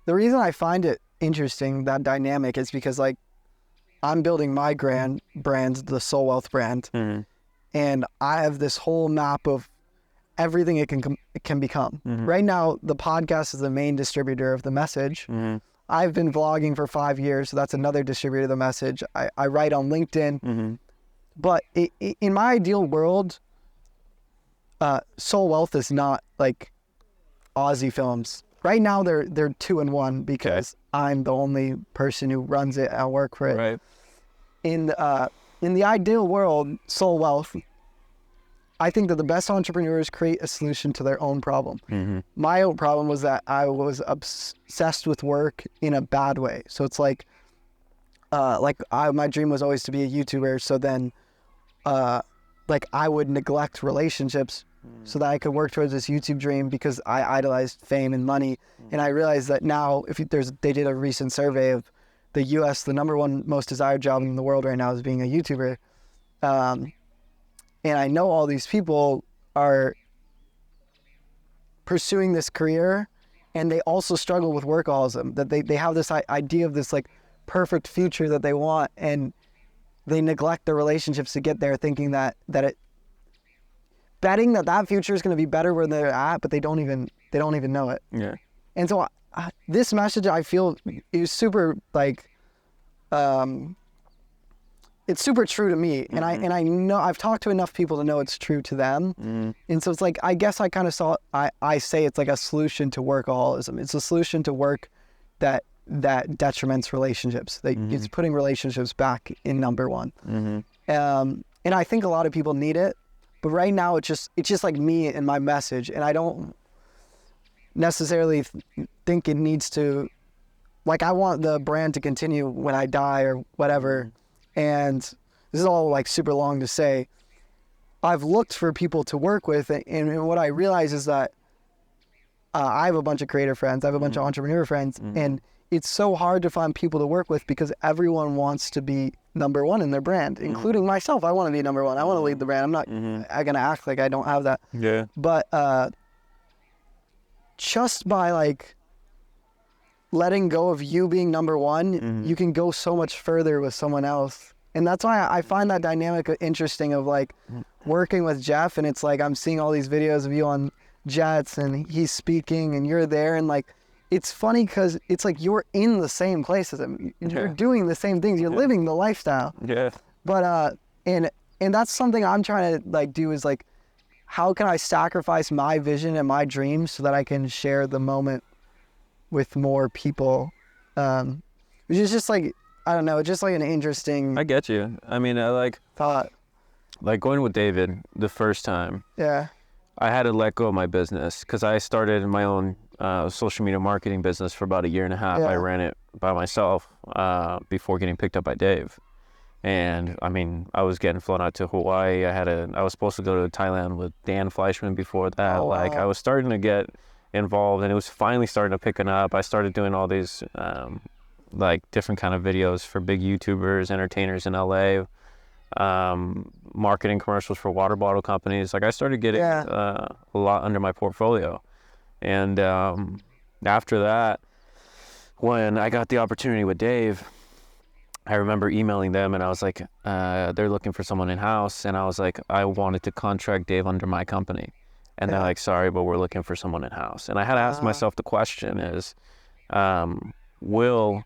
the reason I find it interesting, that dynamic, is because like I'm building my brand, the Soul Wealth brand, and I have this whole map of everything it can become. Right now, the podcast is the main distributor of the message. I've been vlogging for 5 years, so that's another distributor of the message. I write on LinkedIn, but in my ideal world, Soul Wealth is not like Aussie Films. Right now, they're 2-in-1 because I'm the only person who runs it. I work for it. Right. In the ideal world, Soul Wealth, I think that the best entrepreneurs create a solution to their own problem. My own problem was that I was obsessed with work in a bad way. So it's like my dream was always to be a YouTuber. So then, like I would neglect relationships so that I could work towards this YouTube dream because I idolized fame and money. And I realized that now, they did a recent survey of the U.S., the number one most desired job in the world right now is being a YouTuber. And I know all these people are pursuing this career, and they also struggle with workaholism, that they have this idea of this like perfect future that they want, and they neglect their relationships to get there, thinking betting that future is going to be better where they're at, but they don't even know it. Yeah. And so this message, I feel, is super like, it's super true to me, and I know I've talked to enough people to know it's true to them. And so it's like, I guess I kind of I say it's like a solution to workaholism. It's a solution to work that detriments relationships. It's putting relationships back in number one. And I think a lot of people need it, but right now it's just like me and my message, and I don't necessarily think it needs to, like, I want the brand to continue when I die or whatever. And this is all like super long to say. I've looked for people to work with, and what I realize is that I have a bunch of creator friends, I have a bunch of entrepreneur friends, and it's so hard to find people to work with because everyone wants to be number one in their brand, including myself. I want to be number one. I want to lead the brand. I'm not going to act like I don't have that. Yeah. But just by like letting go of you being number one, you can go so much further with someone else. And that's why I find that dynamic interesting of like working with Jeff, and it's like I'm seeing all these videos of you on jets and he's speaking and you're there, and like it's funny because it's like you're in the same place as him. You're doing the same things. You're living the lifestyle. Yeah. But and that's something I'm trying to like do, is like, how can I sacrifice my vision and my dreams so that I can share the moment with more people? Which is just like, I don't know, just like an interesting I get you. I mean, I like thought. Like going with David the first time, Yeah. I had to let go of my business because I started my own social media marketing business for about 1.5 years. Yeah. I ran it by myself before getting picked up by Dave. And I mean, I was getting flown out to Hawaii. I was supposed to go to Thailand with Dan Fleischman before that. Oh, wow. Like I was starting to get involved, and it was finally starting to pick up. I started doing all these like different kind of videos for big YouTubers, entertainers in LA, marketing commercials for water bottle companies. Like I started getting a lot under my portfolio. And after that, when I got the opportunity with Dave, I remember emailing them, and I was like, they're looking for someone in-house. And I was like, I wanted to contract Dave under my company. And they're like, sorry, but we're looking for someone in-house. And I had to ask myself the question is, will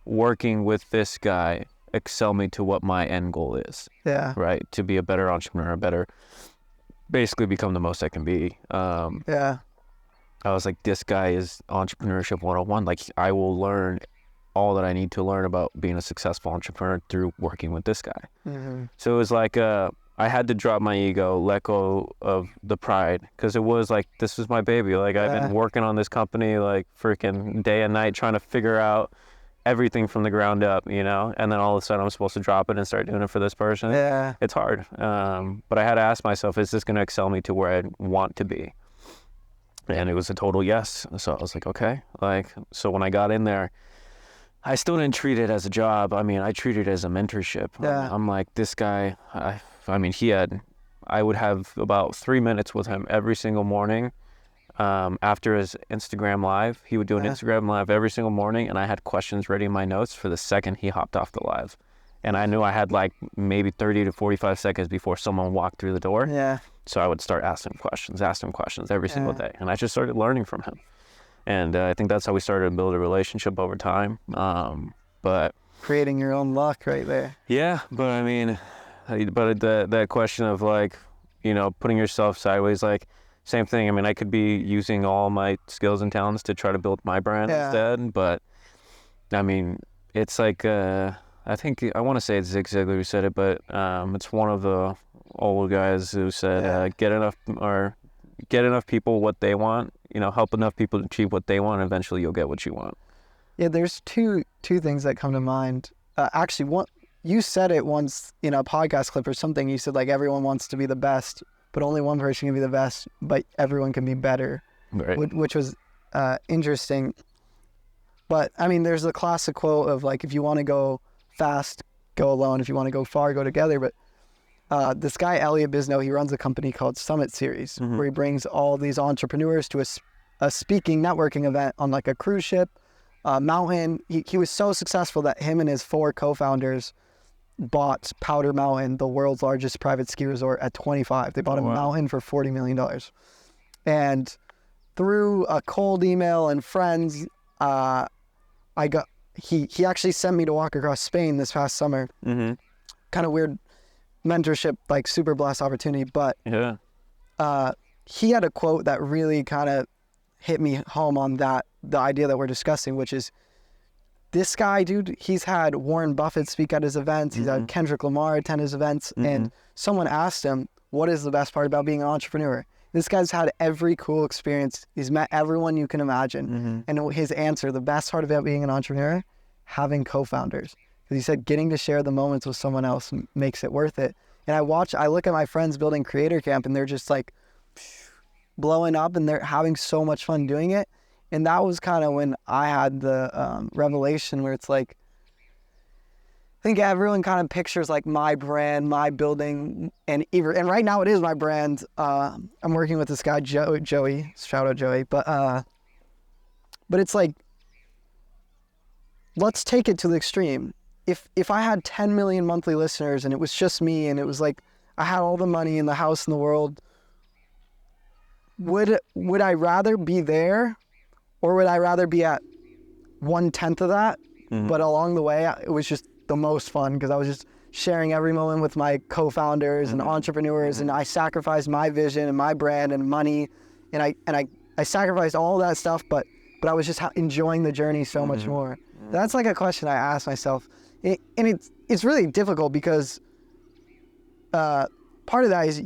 working with this guy excel me to what my end goal is? Yeah. Right? To be a better entrepreneur, basically become the most I can be. Yeah. I was like, this guy is entrepreneurship 101. Like, I will learn all that I need to learn about being a successful entrepreneur through working with this guy. So it was like, I had to drop my ego, let go of the pride, because it was like, this was my baby. Like, I've been working on this company like freaking day and night, trying to figure out everything from the ground up, you know? And then all of a sudden I'm supposed to drop it and start doing it for this person. Yeah. It's hard. But I had to ask myself, is this going to excel me to where I want to be? And it was a total yes. So I was like, okay. Like, so when I got in there, I still didn't treat it as a job. I mean, I treated it as a mentorship. Yeah. I'm like, this guy, I mean, I would have about 3 minutes with him every single morning. after his Instagram live, he would do an Yeah. Instagram live every single morning, and I had questions ready in my notes for the second he hopped off the live. And I knew I had like maybe 30 to 45 seconds before someone walked through the door. Yeah. So I would start asking him questions every single day. And I just started learning from him. And I think that's how we started to build a relationship over time. But Creating your own luck right there. yeah, but I mean, that question of like, putting yourself sideways, like same thing. I mean, I could be using all my skills and talents to try to build my brand instead. But I mean, it's like, I think I want to say it's Zig Ziglar who said it, but it's one of the old guys who said, get enough people what they want, help enough people achieve what they want, and eventually you'll get what you want. Yeah, there's two things that come to mind. Actually, one, you said it once in a podcast clip or something. You said like everyone wants to be the best, but only one person can be the best, but everyone can be better, Right. which was interesting. But I mean, there's the classic quote of like, if you want to go fast, go alone. If you want to go far, go together. But this guy, Elliot Bisnow, he runs a company called Summit Series, where he brings all these entrepreneurs to a speaking networking event on like a cruise ship, mountain. He was so successful that him and his 4 co-founders bought Powder Mountain, the world's largest private ski resort, at 25. They bought a mountain for $40 million. And through a cold email and friends, he actually sent me to walk across Spain this past summer. Kind of weird mentorship, like super blessed opportunity. But he had a quote that really kind of hit me home on the idea that we're discussing, which is, this guy, dude, he's had Warren Buffett speak at his events. He's had Kendrick Lamar attend his events. And someone asked him, what is the best part about being an entrepreneur? This guy's had every cool experience. He's met everyone you can imagine. And his answer, the best part about being an entrepreneur, having co-founders. Because he said getting to share the moments with someone else makes it worth it. And I look at my friends building Creator Camp, and they're just like blowing up, and they're having so much fun doing it. And that was kind of when I had the revelation where it's like, I think everyone kind of pictures like my brand, my building, and right now it is my brand. I'm working with this guy, Joey, shout out Joey. But it's like, let's take it to the extreme. If I had 10 million monthly listeners and it was just me, and it was like I had all the money in the house in the world, would I rather be there, or would I rather be at 1/10 of that? But along the way, it was just the most fun because I was just sharing every moment with my co-founders and entrepreneurs, and I sacrificed my vision and my brand and money, and I sacrificed all that stuff, but I was just enjoying the journey so much more. That's like a question I ask myself, and it's really difficult because part of that is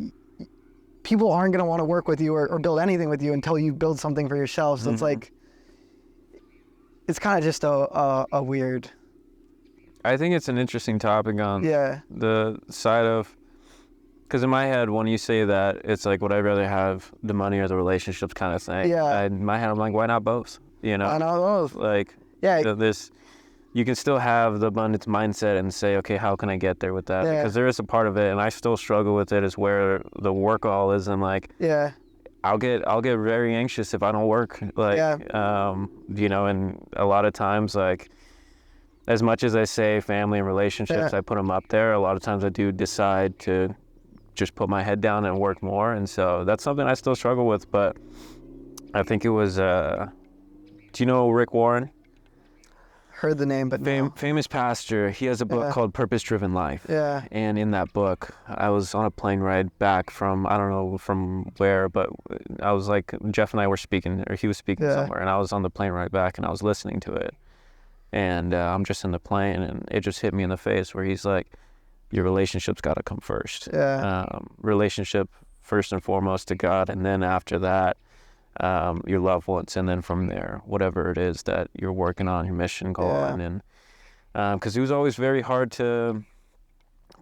people aren't going to want to work with you or build anything with you until you build something for yourself. So it's like, it's kind of just a weird. I think it's an interesting topic on the side of, because in my head, when you say that, it's like, would I rather have the money or the relationships kind of thing? Yeah. In my head, I'm like, why not both? I know both. Like, Yeah. You can still have the abundance mindset and say, okay, how can I get there with that? Yeah. Because there is a part of it, and I still struggle with it, is where the workaholism, like, I'll get very anxious if I don't work, like, and a lot of times, like, as much as I say family and relationships, I put them up there, a lot of times I do decide to just put my head down and work more, and so that's something I still struggle with. But I think it was, do you know Rick Warren? Heard the name, but no. Famous pastor. He has a book called Purpose Driven Life. Yeah. And in that book, I was on a plane ride back from, I don't know from where, but I was like, Jeff and I were speaking, or he was speaking somewhere, and I was on the plane ride back, and I was listening to it. And I'm just in the plane, and it just hit me in the face where he's like, your relationship's got to come first. Yeah. Relationship first and foremost to God, and then after that, your loved ones, and then from there, whatever it is that you're working on, your mission goal on. And because it was always very hard to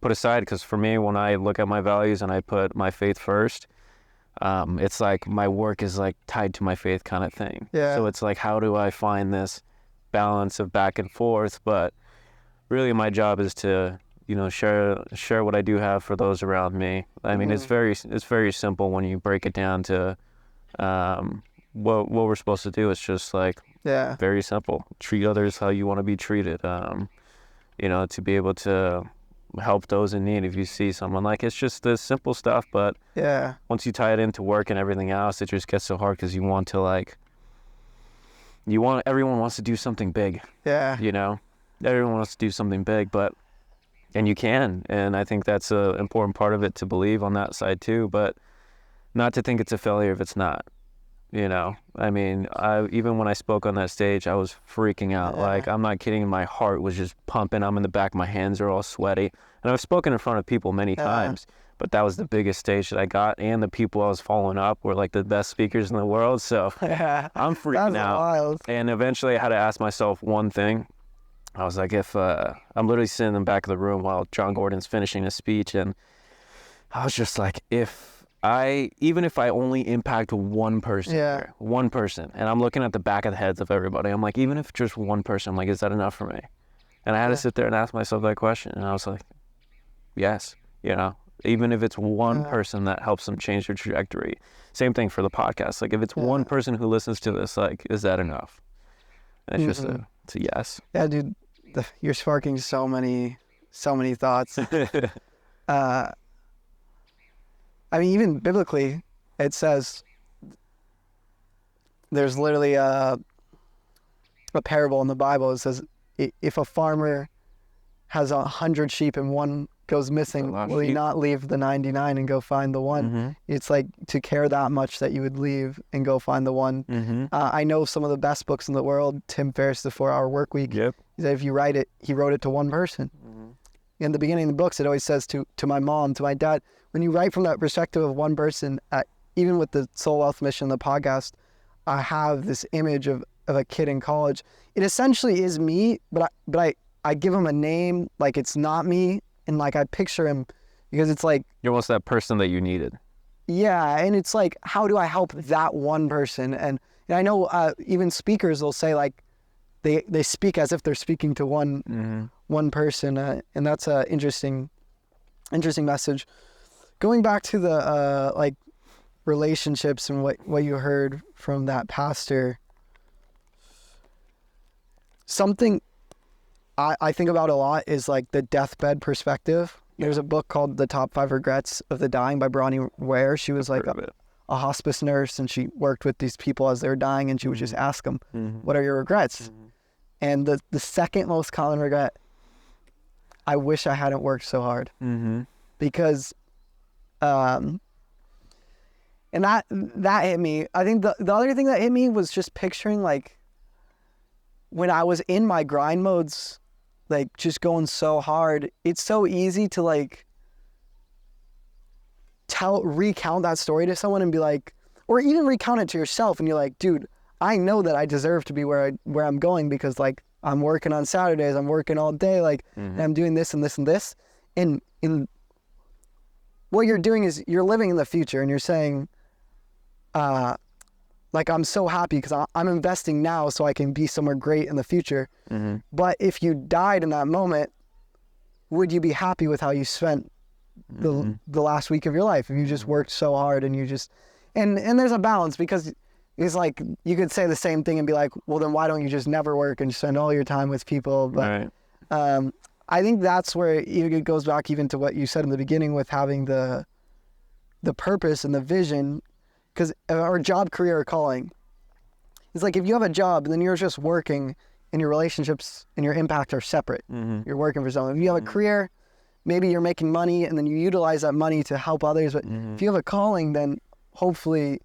put aside, because for me, when I look at my values and I put my faith first, it's like my work is like tied to my faith kind of thing. So it's like, how do I find this balance of back and forth? But really my job is to share what I do have for those around me. I mean, it's very simple when you break it down to what we're supposed to do is just like very simple. Treat others how you want to be treated. You know, to be able to help those in need if you see someone. Like, it's just the simple stuff, but once you tie it into work and everything else, it just gets so hard because you want to like, everyone wants to do something big. You know, everyone wants to do something big, and you can. And I think that's an important part of it, to believe on that side too, but not to think it's a failure if it's not. You know, I mean, even when I spoke on that stage, I was freaking out. Like, I'm not kidding. My heart was just pumping. I'm in the back. My hands are all sweaty. And I've spoken in front of people many times, but that was the biggest stage that I got. And the people I was following up were like the best speakers in the world. So I'm freaking out. Wild. And eventually I had to ask myself one thing. I was like, if I'm literally sitting in the back of the room while John Gordon's finishing his speech. And I was just like, even if I only impact one person, and I'm looking at the back of the heads of everybody, I'm like, even if just one person, I'm like, is that enough for me? And I had to sit there and ask myself that question. And I was like, yes, you know, even if it's one person that helps them change their trajectory. Same thing for the podcast. Like, if it's one person who listens to this, like, is that enough? And it's just it's a yes. Yeah, dude, you're sparking so many thoughts. I mean, even biblically, it says there's literally a parable in the Bible. It says, if a farmer has 100 sheep and one goes missing, will he not leave the 99 and go find the one? It's like to care that much that you would leave and go find the one. I know some of the best books in the world, Tim Ferriss' The 4-Hour Workweek. He said if you write it, he wrote it to one person. In the beginning of the books, it always says to my mom, to my dad. When you write from that perspective of one person, even with the Soul Wealth Mission, the podcast, I have this image of a kid in college. It essentially is me, but I give him a name, like it's not me, and like I picture him, because it's like, you're almost that person that you needed. Yeah, and it's like, how do I help that one person? And I know even speakers will say like, they speak as if they're speaking to one person, and that's an interesting message. Going back to the like relationships and what you heard from that pastor, something I think about a lot is like the deathbed perspective. There's a book called The Top 5 Regrets of the Dying by Bronnie Ware. She was like a hospice nurse, and she worked with these people as they were dying, and she would just ask them, what are your regrets? And the second most common regret, I wish I hadn't worked so hard. Because and that hit me. I think the other thing that hit me was just picturing like when I was in my grind modes, like just going so hard, it's so easy to like recount that story to someone and be like, or even recount it to yourself, and you're like, dude, I know that I deserve to be where I'm going, because like I'm working on Saturdays, I'm working all day, like and I'm doing this and this and this. And in what you're doing is you're living in the future, and you're saying, like, I'm so happy because I'm investing now so I can be somewhere great in the future. But if you died in that moment, would you be happy with how you spent the last week of your life if you just worked so hard and you just, and there's a balance, because it's like, you could say the same thing and be like, well, then why don't you just never work and spend all your time with people? But I think that's where it goes back even to what you said in the beginning with having the purpose and the vision, because our job, career, or calling, it's like if you have a job and then you're just working and your relationships and your impact are separate. You're working for someone. If you have a career, maybe you're making money and then you utilize that money to help others. But if you have a calling, then hopefully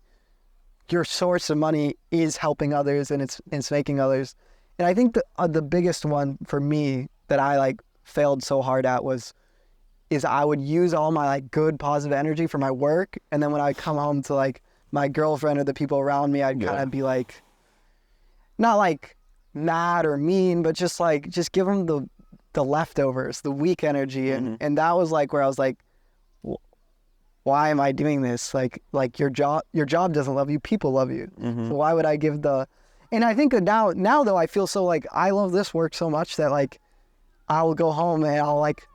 your source of money is helping others, and it's making others. And I think the biggest one for me that I like failed so hard at is I would use all my like good positive energy for my work, and then when I come home to like my girlfriend or the people around me, I'd kind of be like, not like mad or mean, but just give them the leftovers, the weak energy. And that was like where I was like, why am I doing this? Like your job doesn't love you, people love you. So why would I give and I think that now though, I feel so like, I love this work so much that like, I'll go home and I'll like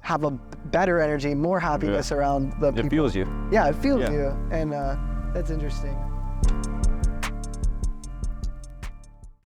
have a better energy, more happiness around the people. It fuels you. Yeah, it fuels you. And that's interesting.